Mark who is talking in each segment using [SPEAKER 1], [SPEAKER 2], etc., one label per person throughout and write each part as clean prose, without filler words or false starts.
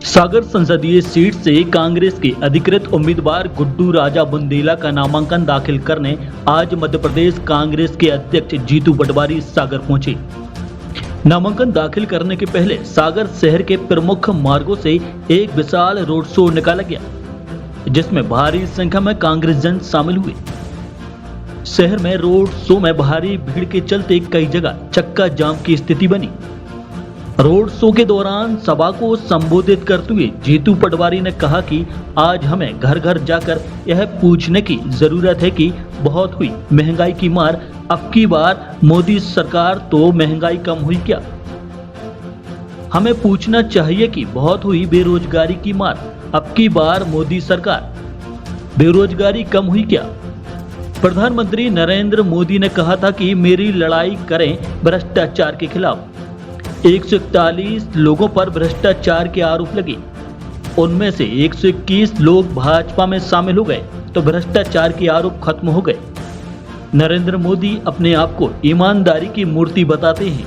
[SPEAKER 1] सागर संसदीय सीट से कांग्रेस के अधिकृत उम्मीदवार गुड्डू राजा बुंदेला का नामांकन दाखिल करने आज मध्य प्रदेश कांग्रेस के अध्यक्ष जीतू पटवारी सागर पहुंचे। नामांकन दाखिल करने के पहले सागर शहर के प्रमुख मार्गों से एक विशाल रोड शो निकाला गया, जिसमें भारी संख्या में कांग्रेस जन शामिल हुए। शहर में रोड शो में भारी भीड़ के चलते कई जगह चक्का जाम की स्थिति बनी। रोड शो के दौरान सभा को संबोधित करते हुए जीतू पटवारी ने कहा कि आज हमें घर घर जाकर यह पूछने की जरूरत है कि बहुत हुई महंगाई की मार, अब की बार मोदी सरकार तो महंगाई कम हुई क्या? हमें पूछना चाहिए कि बहुत हुई बेरोजगारी की मार, अब की बार मोदी सरकार बेरोजगारी कम हुई क्या? प्रधानमंत्री नरेंद्र मोदी ने कहा था कि मेरी लड़ाई करें भ्रष्टाचार के खिलाफ। 141 लोगों पर भ्रष्टाचार के आरोप लगे, उनमें से 121 लोग भाजपा में शामिल हो गए तो भ्रष्टाचार के आरोप खत्म हो गए। नरेंद्र मोदी अपने आप को ईमानदारी की मूर्ति बताते हैं,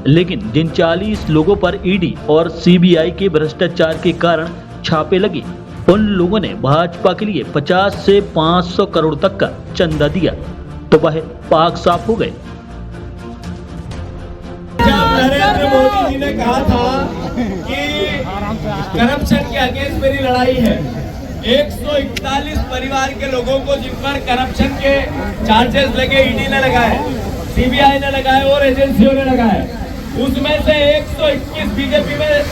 [SPEAKER 1] लेकिन जिन 40 लोगों पर ईडी और सीबीआई के भ्रष्टाचार के कारण छापे लगे, उन लोगों ने भाजपा के लिए 50 से 500 करोड़ तक का चंदा दिया तो वह पाक साफ हो गए।
[SPEAKER 2] नरेंद्र मोदी जी ने कहा था कि करप्शन के अगेंस्ट मेरी लड़ाई है, 141 परिवार के लोगों को जिन पर करप्शन के चार्जेस लगे, ईडी ने लगाए, सीबीआई ने लगाए और एजेंसियों ने लगाए, उसमें से 121 बीजेपी में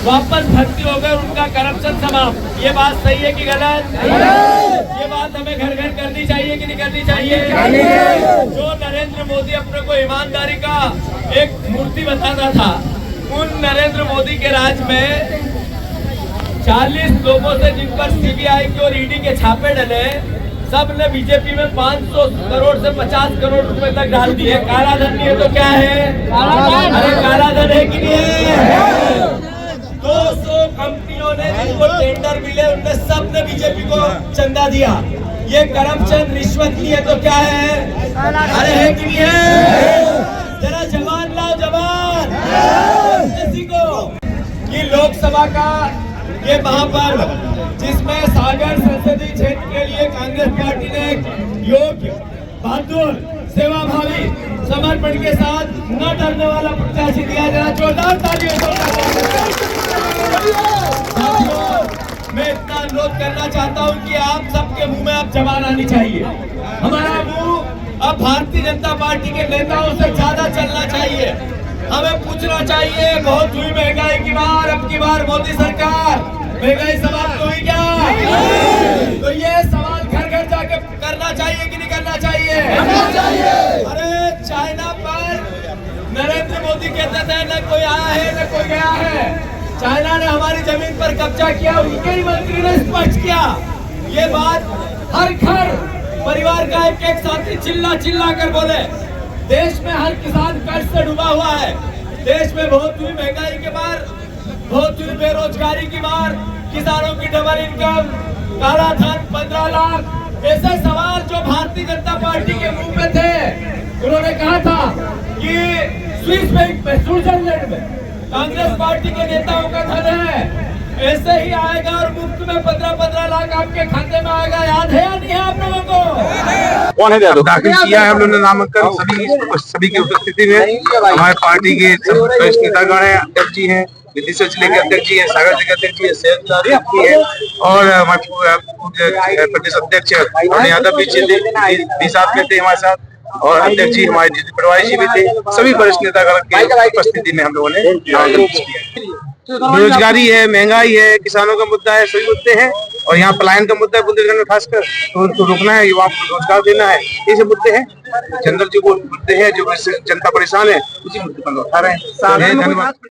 [SPEAKER 2] वापस भर्ती हो गए, उनका करप्शन समाप्त। ये बात सही है कि गलत? ये बात हमें घर घर करनी चाहिए कि नहीं करनी चाहिए? जो नरेंद्र मोदी अपने को ईमानदारी का एक मूर्ति बताता था, उन नरेंद्र मोदी के राज में 40 लोगों से जिन पर सीबीआई की और ईडी के छापे डले, सब ने बीजेपी में 500 करोड़ से 50 करोड़ रुपए तक डाल दिए। काला धन नहीं है तो क्या है? अरे काला धन है कि नहीं है? 200 कंपनियों ने जिनको टेंडर मिले, उनने सब ने बीजेपी को चंदा दिया। ये करप्शन रिश्वत की है तो क्या है? अरे है कि नहीं है? जरा जवान लाओ, जवान किसी को। ये लोकसभा का ये महापर्व, जिसमें सागर संसदीय क्षेत्र के लिए कांग्रेस पार्टी ने योग्य, बहादुर, सेवाभावी, समर्पण के साथ न डरने वाला प्रत्याशी दिया जाना। जोरदार तालियों से मैं इतना अनुरोध करना चाहता हूं कि आप सबके मुंह में अब जबान आनी चाहिए। हमारा मुंह अब भारतीय जनता पार्टी के नेताओं से ज्यादा चलना चाहिए। हमें पूछना चाहिए, बहुत हुई महंगाई की मार, अब की बार मोदी सरकार महंगाई समाप्त हुई क्या? तो ये सवाल घर घर जाके करना चाहिए कि नहीं करना चाहिए? अरे चाइना पर नरेंद्र मोदी कहते थे न कोई आया है न कोई गया है। चाइना ने हमारी जमीन पर कब्जा किया, उनके ही मंत्री ने स्पष्ट किया। ये बात हर घर परिवार का एक एक साथी चिल्ला चिल्ला कर बोले। देश में हर किसान कर्ज से डूबा हुआ है। देश में बहुत हुई महंगाई के मार, बहुत हुई बेरोजगारी की मार, किसानों की डबल इनकम, काला धन 15 लाख, ऐसे सवाल जो भारतीय जनता पार्टी के मुंह में थे। उन्होंने कहा था कि स्विस बैंक में, स्विट्जरलैंड में कांग्रेस पार्टी के नेताओं का धन है, ऐसे ही आएगा और मुफ्त में 15-15 लाख आपके खाते में आएगा। याद है या नहीं है आप लोगों को?
[SPEAKER 3] कौन है? दाखिल किया है हम लोगों ने नामांकन, सभी की उपस्थिति में। हमारे पार्टी के वरिष्ठ नेतागण हैं, अध्यक्ष जी हैं, विदिशा जिले के अध्यक्ष जी हैं, सागर जिले के अध्यक्ष जी हैं, सहयोगी है और हमारे प्रदेश अध्यक्ष अरुण यादव भी साथ में थे हमारे साथ, और अध्यक्ष जी हमारे जीतू पटवारी जी भी थे। सभी वरिष्ठ नेतागण की उपस्थिति में हम लोगों ने बेरोजगारी है, महंगाई है, किसानों का मुद्दा है, सभी मुद्दे हैं और यहाँ पलायन का मुद्दा है बुंदेलखंड में खासकर, तो उनको रोकना है, युवाओं को रोजगार देना है, ये सब मुद्दे हैं। जनरल जो मुद्दे हैं, जो जनता परेशान है, उसी मुद्दे पर उठा रहे हैं। धन्यवाद।